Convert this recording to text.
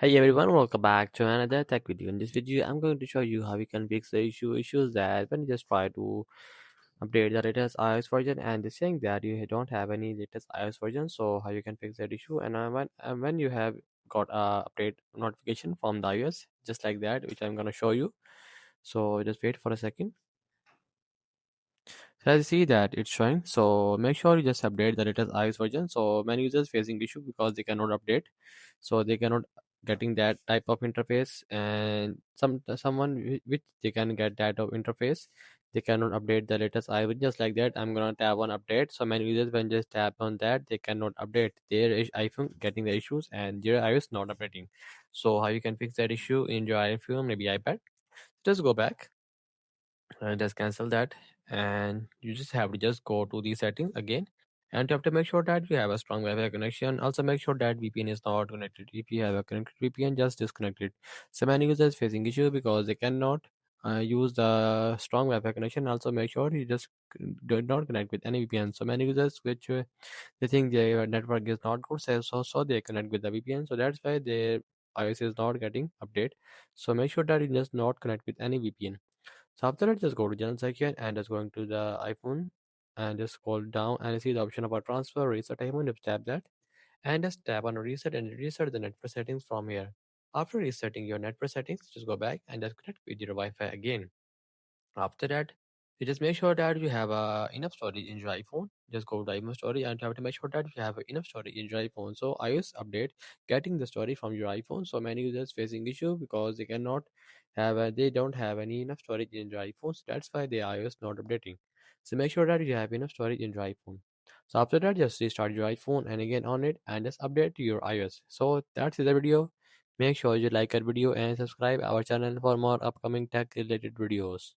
Hey everyone, welcome back to another tech video. In this video, I'm going to show you how you can fix the issues that when you just try to update the latest iOS version and it's saying that you don't have any latest iOS version. So how you can fix that issue and when you have got a update notification from the iOS, just like that, which I'm gonna show you. So just wait for a second. So as you see that it's showing, so make sure you just update the latest iOS version. So many users facing issue because they cannot update, so they cannot getting that type of interface, and someone which they can get that of interface, they cannot update the latest iOS. Just like that, I'm gonna tap on update. So many users when just tap on that, they cannot update their iPhone, getting the issues, and their iOS not updating. So how you can fix that issue in your iPhone, maybe iPad? Just go back and just cancel that, and you just have to just go to the settings again, and you have to make sure that you have a strong Wi-Fi connection. Also make sure that VPN is not connected. If you have a connected VPN, just disconnect it. So many users facing issue because they cannot use the strong Wi-Fi connection. Also make sure you just do not connect with any VPN. So many users which they think their network is not good, so they connect with the VPN, so that's why their iOS is not getting update. So make sure that you just not connect with any VPN. So after that, just go to general section and just going to the iPhone and just scroll down and see the option about transfer reset iPhone. Just tap that and just tap on reset and reset the network settings from here. After resetting your network settings, just go back and just connect with your Wi-Fi again. After that, you just make sure that you have enough storage in your iPhone. Just go to iPhone storage and you have to make sure that you have enough storage in your iPhone. So iOS update getting the storage from your iPhone. So many users facing issue because they cannot have they don't have any enough storage in your iPhone. So that's why the iOS not updating. So make sure that you have enough storage in your iPhone. So after that, just restart your iPhone and again on it and just update to your iOS. So that's the video. Make sure you like our video and subscribe our channel for more upcoming tech related videos.